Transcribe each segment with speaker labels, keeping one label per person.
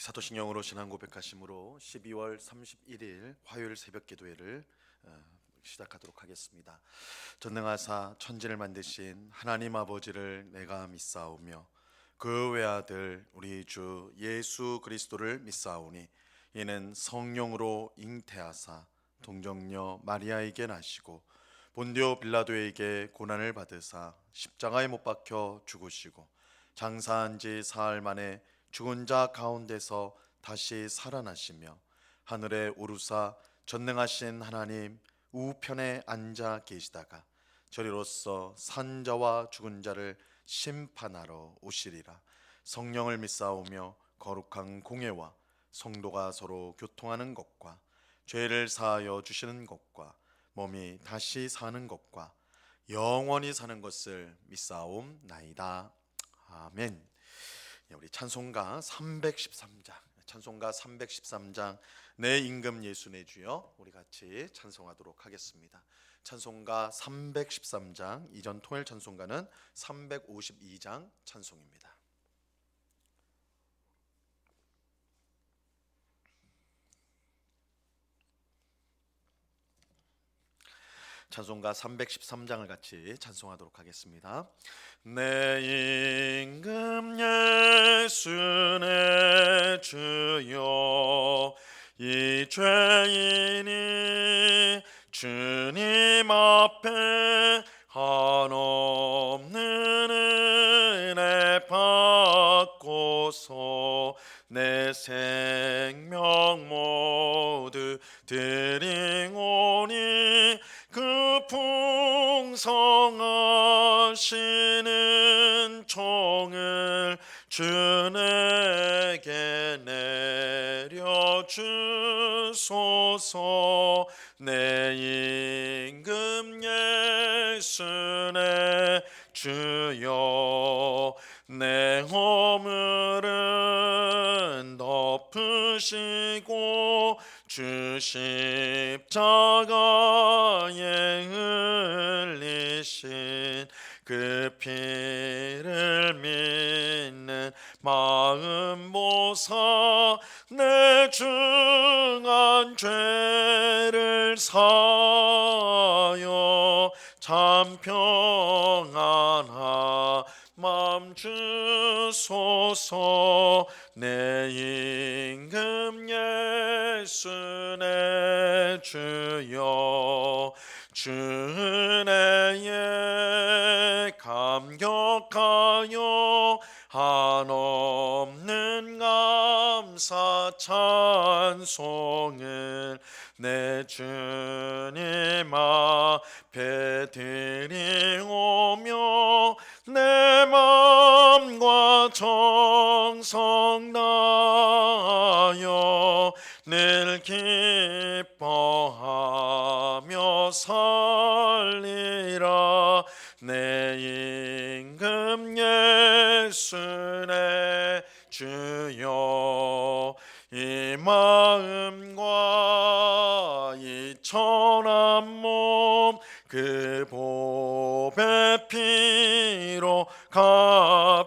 Speaker 1: 사도신경으로 신앙 고백하심으로 12월 31일 화요일 새벽 기도회를 시작하도록 하겠습니다. 전능하사 천지를 만드신 하나님 아버지를 내가 믿사오며 그 외아들 우리 주 예수 그리스도를 믿사오니 이는 성령으로 잉태하사 동정녀 마리아에게 나시고 본디오 빌라도에게 고난을 받으사 십자가에 못 박혀 죽으시고 장사한 지 사흘 만에 죽은 자 가운데서 다시 살아나시며 하늘에 오르사 전능하신 하나님 우편에 앉아 계시다가 저리로서 산자와 죽은 자를 심판하러 오시리라. 성령을 믿사오며 거룩한 공예와 성도가 서로 교통하는 것과 죄를 사하여 주시는 것과 몸이 다시 사는 것과 영원히 사는 것을 믿사옵나이다. 아멘. 우리 찬송가 313장 내 임금 예수 내 주여 우리 같이 찬송하도록 하겠습니다. 찬송가 313장, 이전 통일 찬송가는 352장 찬송입니다. 찬송가 313장을 같이 찬송하도록 하겠습니다. 내 임금 예수 내 주여 이 죄인이 주님 앞에 한없는 은혜 받고서 내 생명 모두 드리오니 그 풍성하시는 종을 주에게 내려주소서. 내 임금 예수 내 주여 내 허물은 덮으시고 주 십자가에 흘리신 그 피를 믿는 마음 보사 내 중한 죄를 사하여 참 평안하 맘 주소서. 내 임금 예수 내 주여 주 은혜에 감격하여 한없는 감사 찬송을 내 주님 앞에 드리오며 내 마음과 정성 다하여 늘 기뻐하며 살리라. 내 임금 예수 내 주여 이 마음과 이 천한 몸 그 보배 피로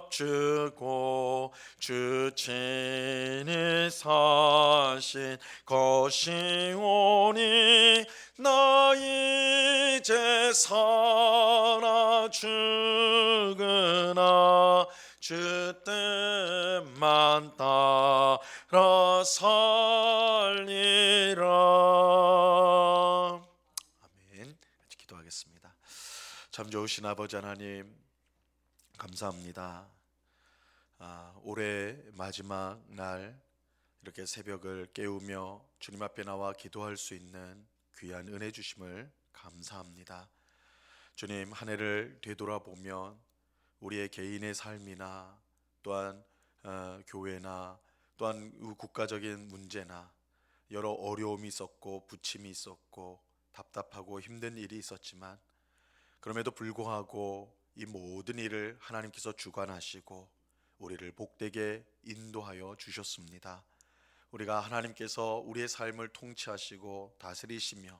Speaker 1: 값주고 주 친히 사신 것이오니 나 이제 살아 죽으나 주 뜻만 따라 살리라. 아멘. 같이 기도하겠습니다. 참 좋으신 아버지 하나님 감사합니다. 올해 마지막 날 이렇게 새벽을 깨우며 주님 앞에 나와 기도할 수 있는 귀한 은혜 주심을 감사합니다. 주님, 한 해를 되돌아보면 우리의 개인의 삶이나 또한 교회나 또한 국가적인 문제나 여러 어려움이 있었고 부침이 있었고 답답하고 힘든 일이 있었지만 그럼에도 불구하고 이 모든 일을 하나님께서 주관하시고 우리를 복되게 인도하여 주셨습니다. 우리가 하나님께서 우리의 삶을 통치하시고 다스리시며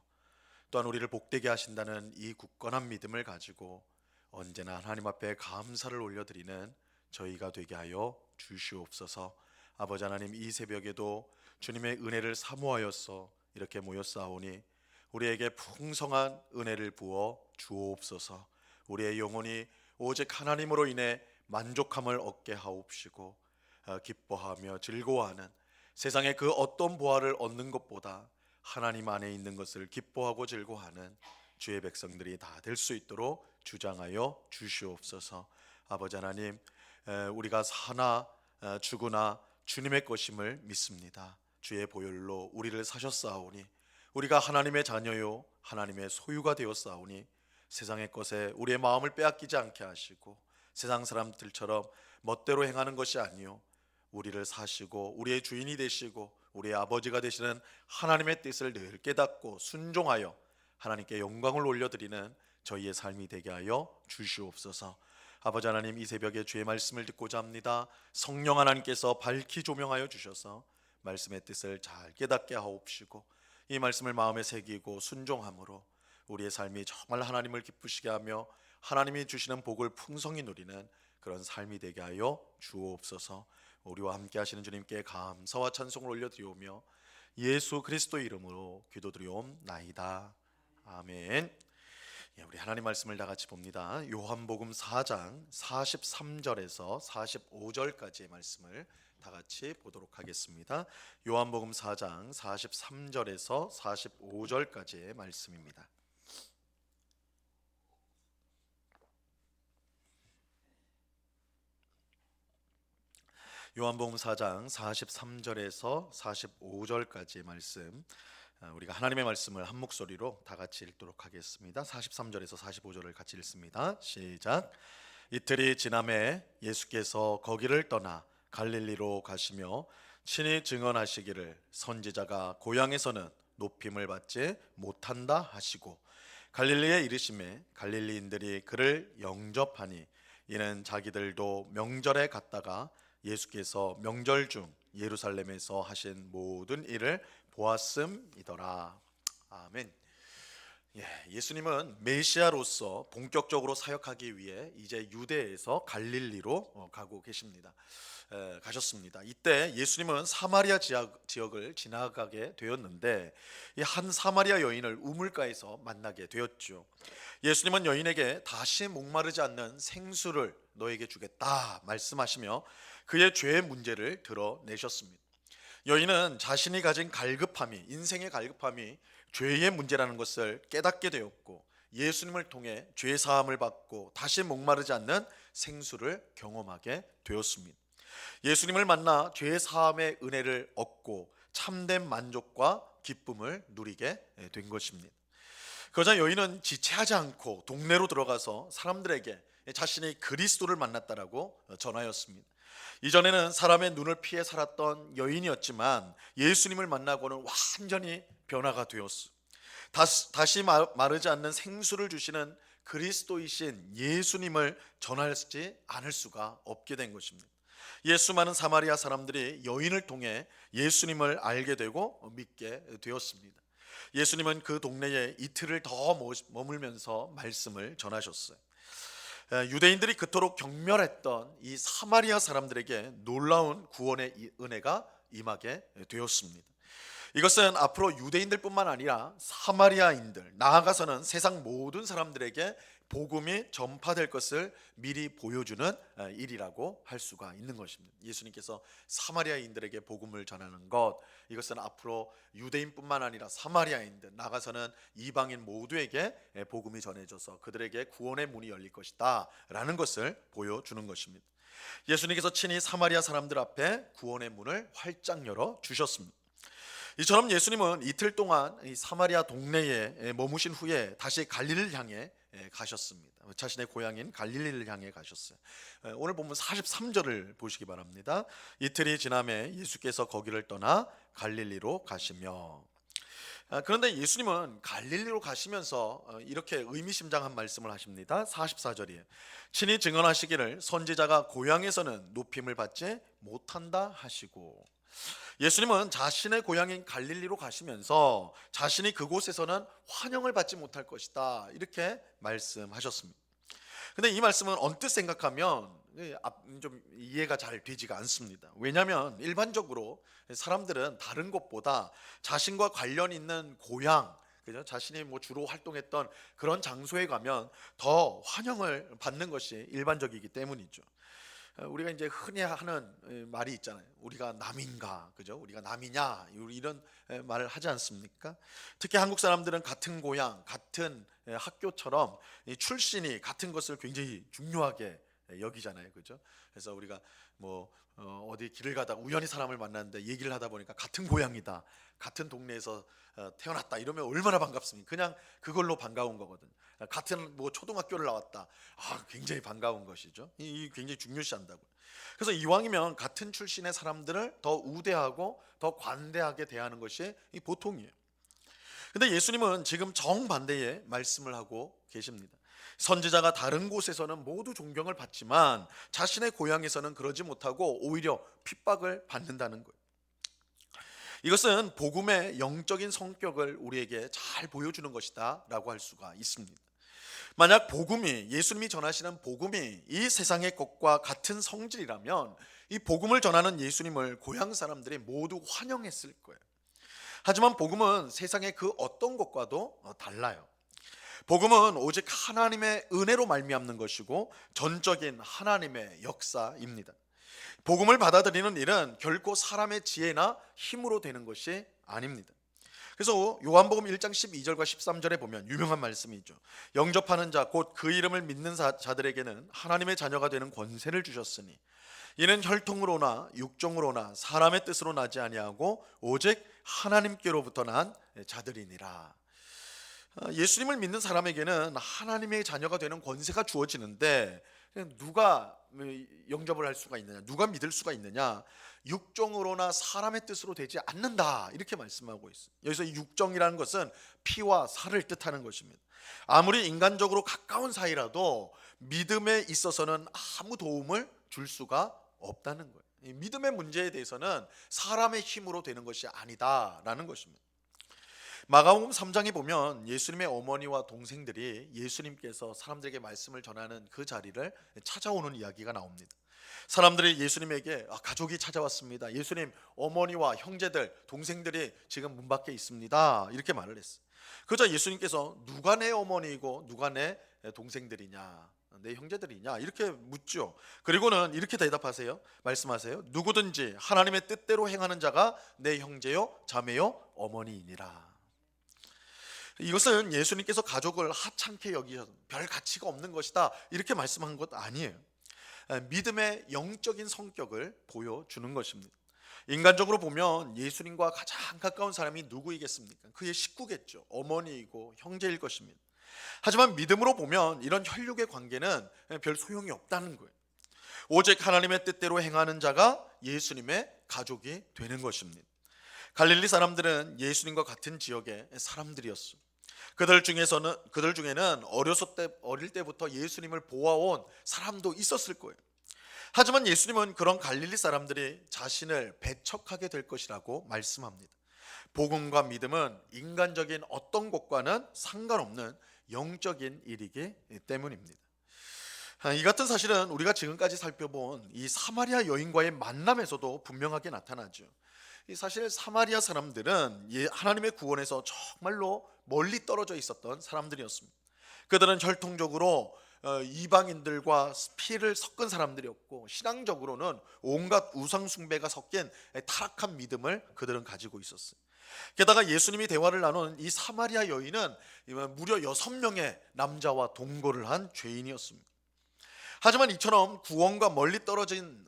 Speaker 1: 또한 우리를 복되게 하신다는 이 굳건한 믿음을 가지고 언제나 하나님 앞에 감사를 올려드리는 저희가 되게 하여 주시옵소서. 아버지 하나님, 이 새벽에도 주님의 은혜를 사모하여서 이렇게 모였사오니 우리에게 풍성한 은혜를 부어 주옵소서. 우리의 영혼이 오직 하나님으로 인해 만족함을 얻게 하옵시고 기뻐하며 즐거워하는 세상의 그 어떤 보화를 얻는 것보다 하나님 안에 있는 것을 기뻐하고 즐거워하는 주의 백성들이 다 될 수 있도록 주장하여 주시옵소서. 아버지 하나님, 우리가 사나 죽으나 주님의 것임을 믿습니다. 주의 보혈로 우리를 사셨사오니 우리가 하나님의 자녀요 하나님의 소유가 되었사오니 세상의 것에 우리의 마음을 빼앗기지 않게 하시고 세상 사람들처럼 멋대로 행하는 것이 아니요 우리를 사시고 우리의 주인이 되시고 우리의 아버지가 되시는 하나님의 뜻을 늘 깨닫고 순종하여 하나님께 영광을 올려드리는 저희의 삶이 되게 하여 주시옵소서. 아버지 하나님, 이 새벽에 주의 말씀을 듣고자 합니다. 성령 하나님께서 밝히 조명하여 주셔서 말씀의 뜻을 잘 깨닫게 하옵시고 이 말씀을 마음에 새기고 순종함으로 우리의 삶이 정말 하나님을 기쁘시게 하며 하나님이 주시는 복을 풍성히 누리는 그런 삶이 되게 하여 주옵소서. 우리와 함께 하시는 주님께 감사와 찬송을 올려드리오며 예수 그리스도 이름으로 기도드리옵나이다. 아멘. 우리 하나님 말씀을 다 같이 봅니다. 요한복음 4장 43절에서 45절까지의 말씀을 다 같이 보도록 하겠습니다. 요한복음 4장 43절에서 45절까지의 말씀입니다. 요한복음 4장 43절에서 45절까지의 말씀, 우리가 하나님의 말씀을 한 목소리로 다 같이 읽도록 하겠습니다. 43절에서 45절을 같이 읽습니다. 시작. 이틀이 지남에 예수께서 거기를 떠나 갈릴리로 가시며 친히 증언하시기를 선지자가 고향에서는 높임을 받지 못한다 하시고 갈릴리에 이르심에 갈릴리인들이 그를 영접하니 이는 자기들도 명절에 갔다가 예수께서 명절 중 예루살렘에서 하신 모든 일을 보았음이더라. 아멘. 예수님은 메시아로서 본격적으로 사역하기 위해 이제 유대에서 갈릴리로 가고 계십니다. 가셨습니다. 이때 예수님은 사마리아 지역을 지나가게 되었는데 이 한 사마리아 여인을 우물가에서 만나게 되었죠. 예수님은 여인에게 다시 목마르지 않는 생수를 너에게 주겠다 말씀하시며 그의 죄의 문제를 드러내셨습니다. 여인은 자신이 가진 갈급함이, 인생의 갈급함이 죄의 문제라는 것을 깨닫게 되었고 예수님을 통해 죄 사함을 받고 다시 목마르지 않는 생수를 경험하게 되었습니다. 예수님을 만나 죄 사함의 은혜를 얻고 참된 만족과 기쁨을 누리게 된 것입니다. 그러자 여인은 지체하지 않고 동네로 들어가서 사람들에게 자신이 그리스도를 만났다라고 전하였습니다. 이전에는 사람의 눈을 피해 살았던 여인이었지만 예수님을 만나고는 완전히 변화가 되었어. 다시 마르지 않는 생수를 주시는 그리스도이신 예수님을 전하지 않을 수가 없게 된 것입니다. 예수 많은 사마리아 사람들이 여인을 통해 예수님을 알게 되고 믿게 되었습니다. 예수님은 그 동네에 이틀을 더 머물면서 말씀을 전하셨어요. 유대인들이 그토록 경멸했던 이 사마리아 사람들에게 놀라운 구원의 은혜가 임하게 되었습니다. 이것은 앞으로 유대인들뿐만 아니라 사마리아인들, 나아가서는 세상 모든 사람들에게 복음이 전파될 것을 미리 보여주는 일이라고 할 수가 있는 것입니다. 예수님께서 사마리아인들에게 복음을 전하는 것, 이것은 앞으로 유대인뿐만 아니라 사마리아인들, 나아가서는 이방인 모두에게 복음이 전해져서 그들에게 구원의 문이 열릴 것이다 라는 것을 보여주는 것입니다. 예수님께서 친히 사마리아 사람들 앞에 구원의 문을 활짝 열어 주셨습니다. 이처럼 예수님은 이틀 동안 이 사마리아 동네에 머무신 후에 다시 갈릴리를 향해 가셨습니다. 자신의 고향인 갈릴리를 향해 가셨어요. 오늘 본문 43절을 보시기 바랍니다. 이틀이 지남에 예수께서 거기를 떠나 갈릴리로 가시며. 그런데 예수님은 갈릴리로 가시면서 이렇게 의미심장한 말씀을 하십니다. 44절이에요. 친히 증언하시기를 선지자가 고향에서는 높임을 받지 못한다 하시고, 예수님은 자신의 고향인 갈릴리로 가시면서 자신이 그곳에서는 환영을 받지 못할 것이다 이렇게 말씀하셨습니다. 근데 이 말씀은 언뜻 생각하면 좀 이해가 잘 되지가 않습니다. 왜냐하면 일반적으로 사람들은 다른 곳보다 자신과 관련 있는 고향, 그죠? 자신이 뭐 주로 활동했던 그런 장소에 가면 더 환영을 받는 것이 일반적이기 때문이죠. 우리가 이제 흔히 하는 말이 있잖아요. 우리가 남인가, 그죠? 우리가 남이냐, 이런 말을 하지 않습니까? 특히 한국 사람들은 같은 고향, 같은 학교처럼 이 출신이 같은 것을 굉장히 중요하게 여기잖아요, 그죠? 그래서 우리가 뭐 어디 길을 가다가 우연히 사람을 만났는데 얘기를 하다 보니까 같은 고향이다, 같은 동네에서 태어났다 이러면 얼마나 반갑습니까? 그냥 그걸로 반가운 거거든. 같은 뭐 초등학교를 나왔다, 굉장히 반가운 것이죠. 이 굉장히 중요시한다고. 그래서 이왕이면 같은 출신의 사람들을 더 우대하고 더 관대하게 대하는 것이 이 보통이에요. 근데 예수님은 지금 정반대의 말씀을 하고 계십니다. 선지자가 다른 곳에서는 모두 존경을 받지만 자신의 고향에서는 그러지 못하고 오히려 핍박을 받는다는 거예요. 이것은 복음의 영적인 성격을 우리에게 잘 보여주는 것이다 라고 할 수가 있습니다. 만약 복음이, 예수님이 전하시는 복음이 이 세상의 것과 같은 성질이라면 이 복음을 전하는 예수님을 고향 사람들이 모두 환영했을 거예요. 하지만 복음은 세상의 그 어떤 것과도 달라요. 복음은 오직 하나님의 은혜로 말미암는 것이고 전적인 하나님의 역사입니다. 복음을 받아들이는 일은 결코 사람의 지혜나 힘으로 되는 것이 아닙니다. 그래서 요한복음 1장 12절과 13절에 보면 유명한 말씀이죠. 영접하는 자 곧 그 이름을 믿는 자들에게는 하나님의 자녀가 되는 권세를 주셨으니 이는 혈통으로나 육종으로나 사람의 뜻으로 나지 아니하고 오직 하나님께로부터 난 자들이니라. 예수님을 믿는 사람에게는 하나님의 자녀가 되는 권세가 주어지는데 누가 영접을 할 수가 있느냐, 누가 믿을 수가 있느냐, 육정으로나 사람의 뜻으로 되지 않는다 이렇게 말씀하고 있어요. 여기서 육정이라는 것은 피와 살을 뜻하는 것입니다. 아무리 인간적으로 가까운 사이라도 믿음에 있어서는 아무 도움을 줄 수가 없다는 거예요. 이 믿음의 문제에 대해서는 사람의 힘으로 되는 것이 아니다라는 것입니다. 마가복음 3장에 보면 예수님의 어머니와 동생들이 예수님께서 사람들에게 말씀을 전하는 그 자리를 찾아오는 이야기가 나옵니다. 사람들이 예수님에게 가족이 찾아왔습니다. 예수님 어머니와 형제들, 동생들이 지금 문 밖에 있습니다. 이렇게 말을 했어요. 그러자 예수님께서 누가 내 어머니이고 누가 내 동생들이냐, 내 형제들이냐 이렇게 묻죠. 그리고는 이렇게 대답하세요. 말씀하세요. 누구든지 하나님의 뜻대로 행하는 자가 내 형제요 자매요 어머니이니라. 이것은 예수님께서 가족을 하찮게 여기셔서 별 가치가 없는 것이다 이렇게 말씀한 것 아니에요. 믿음의 영적인 성격을 보여주는 것입니다. 인간적으로 보면 예수님과 가장 가까운 사람이 누구이겠습니까? 그의 식구겠죠. 어머니이고 형제일 것입니다. 하지만 믿음으로 보면 이런 혈육의 관계는 별 소용이 없다는 거예요. 오직 하나님의 뜻대로 행하는 자가 예수님의 가족이 되는 것입니다. 갈릴리 사람들은 예수님과 같은 지역의 사람들이었어요. 그들 중에는 어릴 때부터 예수님을 보아온 사람도 있었을 거예요. 하지만 예수님은 그런 갈릴리 사람들이 자신을 배척하게 될 것이라고 말씀합니다. 복음과 믿음은 인간적인 어떤 것과는 상관없는 영적인 일이기 때문입니다. 이 같은 사실은 우리가 지금까지 살펴본 이 사마리아 여인과의 만남에서도 분명하게 나타나죠. 사실 사마리아 사람들은 하나님의 구원에서 정말로 멀리 떨어져 있었던 사람들이었습니다. 그들은 혈통적으로 이방인들과 피를 섞은 사람들이었고 신앙적으로는 온갖 우상 숭배가 섞인 타락한 믿음을 그들은 가지고 있었어요. 게다가 예수님이 대화를 나눈 이 사마리아 여인은 무려 6명의 남자와 동거를 한 죄인이었습니다. 하지만 이처럼 구원과 멀리 떨어진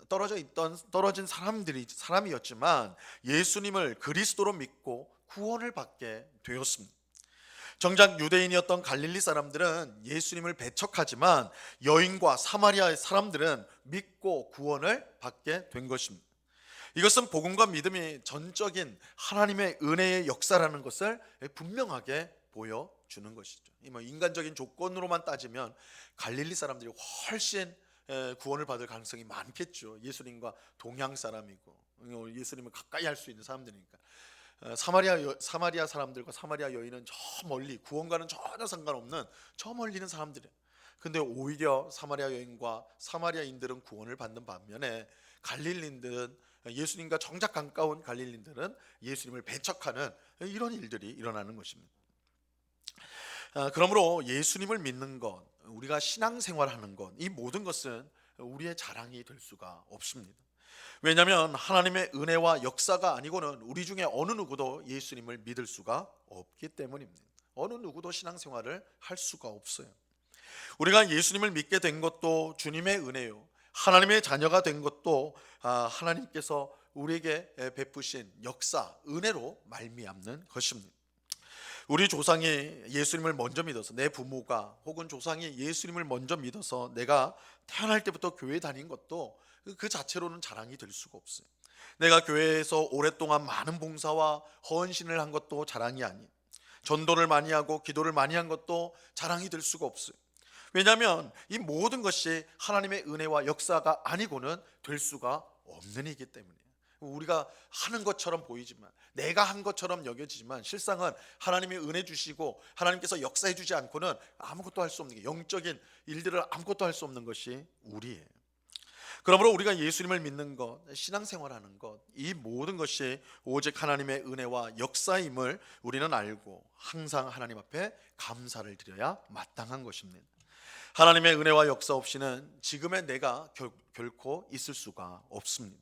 Speaker 1: 사람이었지만 예수님을 그리스도로 믿고 구원을 받게 되었습니다. 정작 유대인이었던 갈릴리 사람들은 예수님을 배척하지만 여인과 사마리아의 사람들은 믿고 구원을 받게 된 것입니다. 이것은 복음과 믿음이 전적인 하나님의 은혜의 역사라는 것을 분명하게 보여주는 것이죠. 인간적인 조건으로만 따지면 갈릴리 사람들이 훨씬 구원을 받을 가능성이 많겠죠. 예수님과 동양 사람이고 예수님을 가까이 할 수 있는 사람들이니까. 사마리아 사람들과 사마리아 여인은 저 멀리, 구원과는 전혀 상관없는 저 멀리 있는 사람들이에요. 근데 오히려 사마리아 여인과 사마리아인들은 구원을 받는 반면에 갈릴리인들은, 예수님과 정작 가까운 갈릴리인들은 예수님을 배척하는 이런 일들이 일어나는 것입니다. 그러므로 예수님을 믿는 것, 우리가 신앙생활하는 것, 이 모든 것은 우리의 자랑이 될 수가 없습니다. 왜냐하면 하나님의 은혜와 역사가 아니고는 우리 중에 어느 누구도 예수님을 믿을 수가 없기 때문입니다. 어느 누구도 신앙생활을 할 수가 없어요. 우리가 예수님을 믿게 된 것도 주님의 은혜요, 하나님의 자녀가 된 것도 하나님께서 우리에게 베푸신 역사, 은혜로 말미암는 것입니다. 우리 조상이 예수님을 먼저 믿어서, 내 부모가 혹은 조상이 예수님을 먼저 믿어서 내가 태어날 때부터 교회 다닌 것도 그 자체로는 자랑이 될 수가 없어요. 내가 교회에서 오랫동안 많은 봉사와 헌신을 한 것도 자랑이 아니에요. 전도를 많이 하고 기도를 많이 한 것도 자랑이 될 수가 없어요. 왜냐하면 이 모든 것이 하나님의 은혜와 역사가 아니고는 될 수가 없는 이기 때문이에요. 우리가 하는 것처럼 보이지만, 내가 한 것처럼 여겨지지만, 실상은 하나님이 은혜 주시고 하나님께서 역사해 주지 않고는 아무것도 할 수 없는 게, 영적인 일들을 아무것도 할 수 없는 것이 우리예요. 그러므로 우리가 예수님을 믿는 것, 신앙생활하는 것, 이 모든 것이 오직 하나님의 은혜와 역사임을 우리는 알고 항상 하나님 앞에 감사를 드려야 마땅한 것입니다. 하나님의 은혜와 역사 없이는 지금의 내가 결코 있을 수가 없습니다.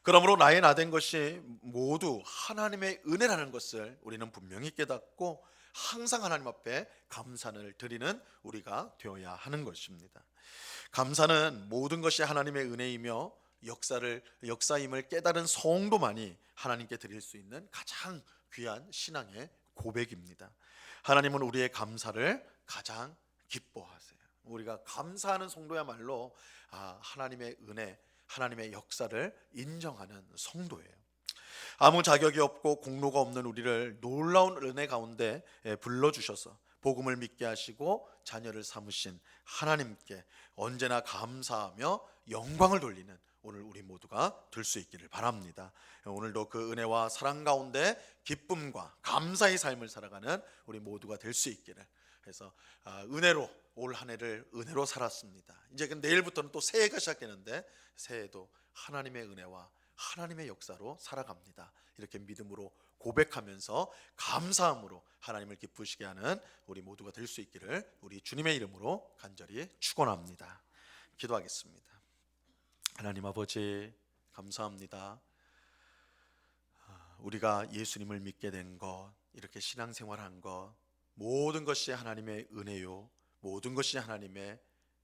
Speaker 1: 그러므로 나의 나된 것이 모두 하나님의 은혜라는 것을 우리는 분명히 깨닫고 항상 하나님 앞에 감사를 드리는 우리가 되어야 하는 것입니다. 감사는 모든 것이 하나님의 은혜이며 역사임을 깨달은 성도만이 하나님께 드릴 수 있는 가장 귀한 신앙의 고백입니다. 하나님은 우리의 감사를 가장 기뻐하세요. 우리가 감사하는 성도야말로 하나님의 은혜, 하나님의 역사를 인정하는 성도예요. 아무 자격이 없고 공로가 없는 우리를 놀라운 은혜 가운데 불러주셔서 복음을 믿게 하시고 자녀를 삼으신 하나님께 언제나 감사하며 영광을 돌리는 오늘 우리 모두가 될 수 있기를 바랍니다. 오늘도 그 은혜와 사랑 가운데 기쁨과 감사의 삶을 살아가는 우리 모두가 될 수 있기를 해서, 은혜로 올 한 해를 은혜로 살았습니다. 이제 내일부터는 또 새해가 시작되는데 새해도 하나님의 은혜와 하나님의 역사로 살아갑니다. 이렇게 믿음으로 고백하면서 감사함으로 하나님을 기쁘시게 하는 우리 모두가 될 수 있기를 우리 주님의 이름으로 간절히 축원합니다. 기도하겠습니다. 하나님 아버지, 감사합니다. 우리가 예수님을 믿게 된 것, 이렇게 신앙생활한 것, 모든 것이 하나님의 은혜요, 모든 것이 하나님의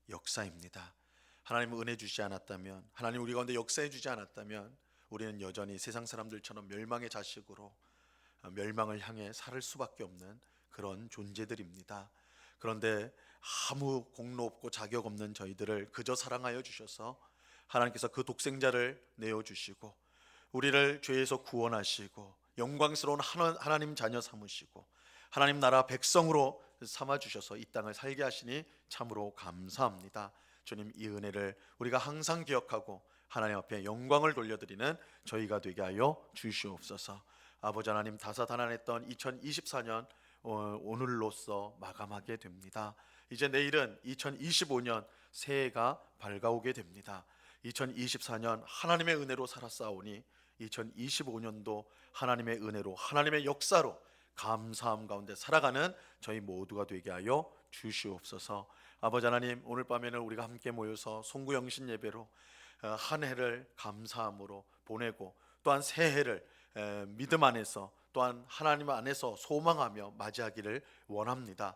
Speaker 1: 역사입니다. 하나님 은혜 주지 않았다면, 하나님 우리 가운데 역사해 주지 않았다면 우리는 여전히 세상 사람들처럼 멸망의 자식으로 멸망을 향해 살 수밖에 없는 그런 존재들입니다. 그런데 아무 공로 없고 자격 없는 저희들을 그저 사랑하여 주셔서 하나님께서 그 독생자를 내어주시고 우리를 죄에서 구원하시고 영광스러운 하나님 자녀 삼으시고 하나님 나라 백성으로 삼아주셔서 이 땅을 살게 하시니 참으로 감사합니다. 주님, 이 은혜를 우리가 항상 기억하고 하나님 앞에 영광을 돌려드리는 저희가 되게 하여 주시옵소서. 아버지 하나님, 다사다난했던 2024년 오늘로써 마감하게 됩니다. 이제 내일은 2025년 새해가 밝아오게 됩니다. 2024년 하나님의 은혜로 살았사오니 2025년도 하나님의 은혜로, 하나님의 역사로 감사함 가운데 살아가는 저희 모두가 되게 하여 주시옵소서. 아버지 하나님, 오늘 밤에는 우리가 함께 모여서 송구영신 예배로 한 해를 감사함으로 보내고 또한 새해를 믿음 안에서 또한 하나님 안에서 소망하며 맞이하기를 원합니다.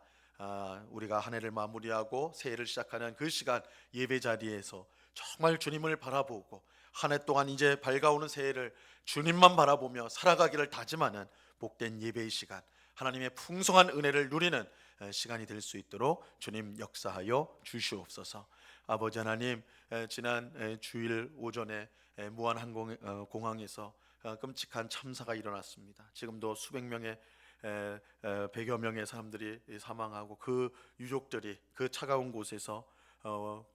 Speaker 1: 우리가 한 해를 마무리하고 새해를 시작하는 그 시간 예배 자리에서 정말 주님을 바라보고 한 해 동안 이제 밝아오는 새해를 주님만 바라보며 살아가기를 다짐하는 복된 예배의 시간, 하나님의 풍성한 은혜를 누리는 시간이 될 수 있도록 주님 역사하여 주시옵소서. 아버지 하나님, 지난 주일 오전에 무안항공항에서 끔찍한 참사가 일어났습니다. 지금도 수백 명의 100여 명의 사람들이 사망하고 그 유족들이 그 차가운 곳에서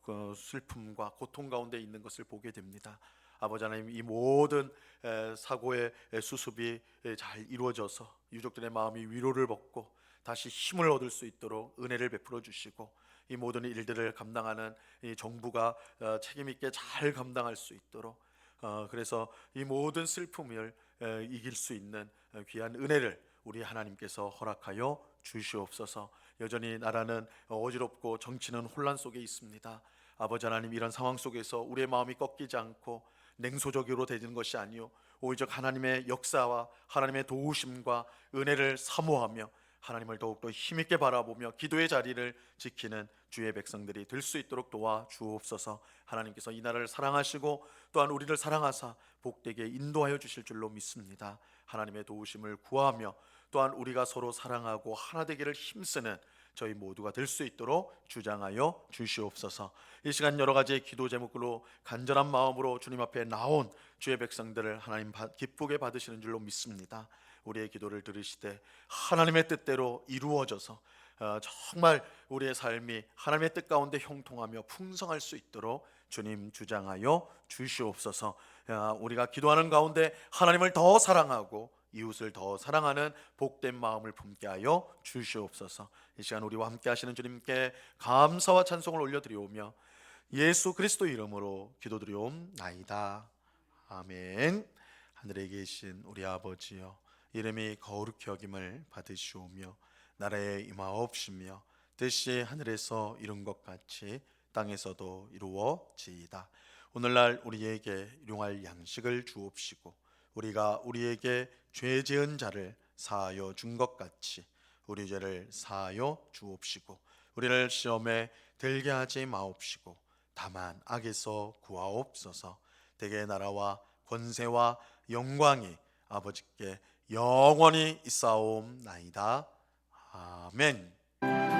Speaker 1: 그 슬픔과 고통 가운데 있는 것을 보게 됩니다. 아버지 하나님, 이 모든 사고의 수습이 잘 이루어져서 유족들의 마음이 위로를 받고 다시 힘을 얻을 수 있도록 은혜를 베풀어 주시고 이 모든 일들을 감당하는 이 정부가 책임 있게 잘 감당할 수 있도록, 그래서 이 모든 슬픔을 이길 수 있는 귀한 은혜를 우리 하나님께서 허락하여 주시옵소서. 여전히 나라는 어지럽고 정치는 혼란 속에 있습니다. 아버지 하나님, 이런 상황 속에서 우리의 마음이 꺾이지 않고 냉소적으로 되는 것이 아니요 오히려 하나님의 역사와 하나님의 도우심과 은혜를 사모하며 하나님을 더욱더 힘있게 바라보며 기도의 자리를 지키는 주의 백성들이 될 수 있도록 도와 주옵소서. 하나님께서 이 나라를 사랑하시고 또한 우리를 사랑하사 복되게 인도하여 주실 줄로 믿습니다. 하나님의 도우심을 구하며 또한 우리가 서로 사랑하고 하나 되기를 힘쓰는 저희 모두가 될 수 있도록 주장하여 주시옵소서. 이 시간 여러 가지의 기도 제목으로 간절한 마음으로 주님 앞에 나온 주의 백성들을 하나님 기쁘게 받으시는 줄로 믿습니다. 우리의 기도를 들으시되 하나님의 뜻대로 이루어져서 정말 우리의 삶이 하나님의 뜻 가운데 형통하며 풍성할 수 있도록 주님 주장하여 주시옵소서. 우리가 기도하는 가운데 하나님을 더 사랑하고 이웃을 더 사랑하는 복된 마음을 품게 하여 주시옵소서. 이 시간 우리와 함께 하시는 주님께 감사와 찬송을 올려드리오며 예수 그리스도 이름으로 기도드리옵나이다. 아멘. 하늘에 계신 우리 아버지여, 이름이 거룩히 여김을 받으시오며 나라에 임하옵시며 뜻이 하늘에서 이룬 것 같이 땅에서도 이루어지이다. 오늘날 우리에게 일용할 양식을 주옵시고 우리가 우리에게 죄 지은 자를 사하여 준 것 같이 우리 죄를 사하여 주옵시고 우리를 시험에 들게 하지 마옵시고 다만 악에서 구하옵소서. 대개 나라와 권세와 영광이 아버지께 영원히 있사옵나이다. 아멘.